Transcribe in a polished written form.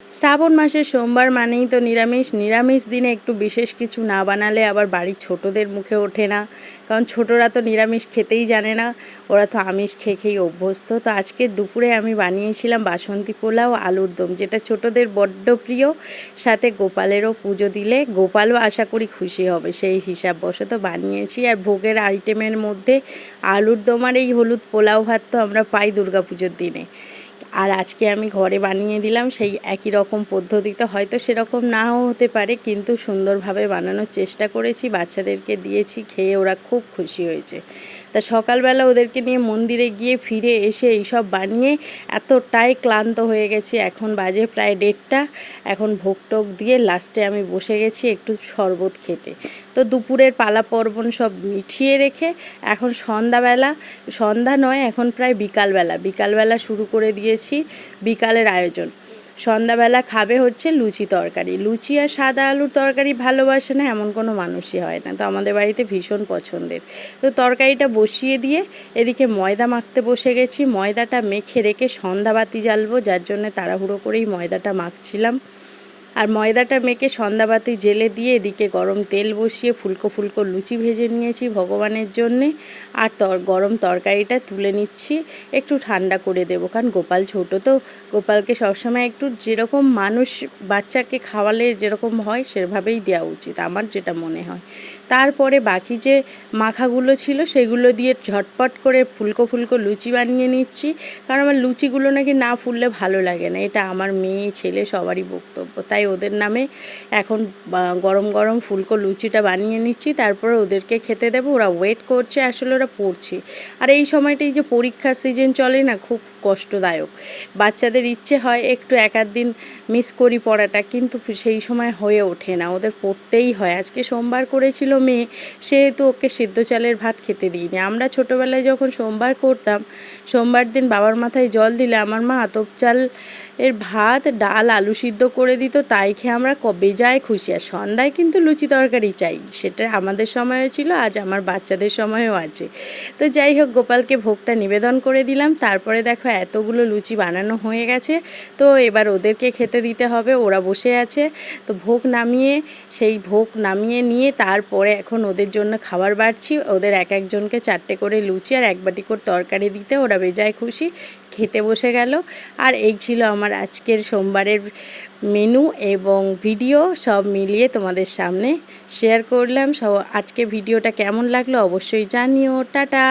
শ্রাবণ মাসের সোমবার মানেই তো নিরামিষ। নিরামিষ দিনে একটু বিশেষ কিছু না বানালে আবার বাড়ির ছোটদের মুখে ওঠে না, কারণ ছোটরা তো নিরামিষ খেতেই জানে না, ওরা তো আমিষ খেয়ে খেয়েই অভ্যস্ত। তো আজকে দুপুরে আমি বানিয়েছিলাম বাসন্তী পোলাও আলুর দম, যেটা ছোটদের বড্ড প্রিয়। সাথে গোপালেরও পুজো দিলে গোপালও আশা করি খুশি হবে, সেই হিসাব বশত বানিয়েছি। আর ভোগের আইটেমের মধ্যে আলুর দম আর এই হলুদ পোলাও ভাত তো আমরা পাই দুর্গাপুজোর দিনে। আর আজকে আমি ঘরে বানিয়ে দিলাম সেই একই রকম পদ্ধতিতে, হয়তো সেরকম নাও হতে পারে, কিন্তু সুন্দরভাবে বানানোর চেষ্টা করেছি, বাচ্চাদেরকে দিয়েছি, খেয়ে ওরা খুব খুশি হয়েছে। তা সকালবেলা ওদেরকে নিয়ে মন্দিরে গিয়ে ফিরে এসে এইসব বানিয়ে এতটাই ক্লান্ত হয়ে গেছি। এখন বাজে প্রায় 1:30। এখন ভোগ টোগ দিয়ে লাস্টে আমি বসে গেছি একটু শরবত খেতে। তো দুপুরের পালা পর্বণ সব মিটিয়ে রেখে এখন সন্ধ্যা নয়, এখন প্রায় বিকালবেলা শুরু করে দিয়েছি বিকালের আয়োজন। সন্ধ্যাবেলা খাবে হচ্ছে লুচি তরকারি। লুচি আর সাদা আলুর তরকারি ভালোবাসে না এমন কোনো মানুষই হয় না, তো আমাদের বাড়িতে ভীষণ পছন্দের। তো তরকারিটা বসিয়ে দিয়ে এদিকে ময়দা মাখতে বসে গেছি। ময়দাটা মেখে রেখে সন্ধ্যাবাতি জ্বালবো, যার জন্য তাড়াহুড়ো করেই ময়দাটা মাখছিলাম। আর ময়দাটা মেখে সন্ধ্যাবাতি জেলে দিয়ে এদিকে গরম তেল বসিয়ে ফুলকো ফুলকো লুচি ভেজে নিয়েছি ভগবানের জন্যে। আর গরম তরকারিটা তুলে নিচ্ছি, একটু ঠান্ডা করে দেবো, কারণ গোপাল ছোটো তো, গোপালকে সবসময় একটু যেরকম মানুষ বাচ্চাকে খাওয়ালে যেরকম হয় সেভাবেই দেওয়া উচিত, আমার যেটা মনে হয়। তারপরে বাকি যে মাখাগুলো ছিল সেগুলো দিয়ে ঝটপট করে ফুলকো ফুলকো লুচি বানিয়ে নিচ্ছি, কারণ আমার লুচিগুলো নাকি না ফুললে ভালো লাগে না, এটা আমার মেয়ে ছেলে সবারই বক্তব্য। তাই ওদের নামে এখন গরম গরম ফুলকো লুচিটা বানিয়ে নিচ্ছি, তারপরে ওদেরকে খেতে দেবো। ওরা ওয়েট করছে, আসলে ওরা পড়ছে। আর এই সময়টাই যে পরীক্ষার সিজন চলে না, খুব কষ্টদায়ক। বাচ্চাদের ইচ্ছে হয় একটু এক আধ দিন মিস করি পড়াটা, কিন্তু সেই সময় হয়ে ওঠে না, ওদের পড়তেই হয়। আজকে সোমবার করেছিল মেয়ে, সেহেতু ওকে সিদ্ধ চালের ভাত খেতে দিইনি। আমরা ছোটোবেলায় যখন সোমবার করতাম, সোমবার দিন বাবার মাথায় জল দিলে আমার মা আতপ চাল এর ভাত ডাল আলু সিদ্ধ করে দিত, তাই খেয়ে আমরা বেজায় খুশি। আর সন্ধ্যায় কিন্তু লুচি তরকারি চাই, সেটা আমাদের সময়ও ছিল, আজ আমার বাচ্চাদের সময়ও আছে। তো যাই হোক, গোপালকে ভোগটা নিবেদন করে দিলাম। তারপরে দেখো এতগুলো লুচি বানানো হয়ে গেছে, তো এবার ওদেরকে খেতে দিতে হবে, ওরা বসে আছে। তো সেই ভোগ নামিয়ে নিয়ে তারপরে এখন ওদের জন্য খাবার বাড়ছি। ওদের এক একজনকে 4টে করে লুচি আর 1 বাটি করে তরকারি দিতে ওরা বেজায় খুশি, খেতে বসে গেল। আর এই ছিল আমার আজকের সোমবারের মেনু এবং ভিডিও, সব মিলিয়ে তোমাদের সামনে শেয়ার করলাম। আজকে ভিডিওটা কেমন লাগলো অবশ্যই জানিও। টাটা।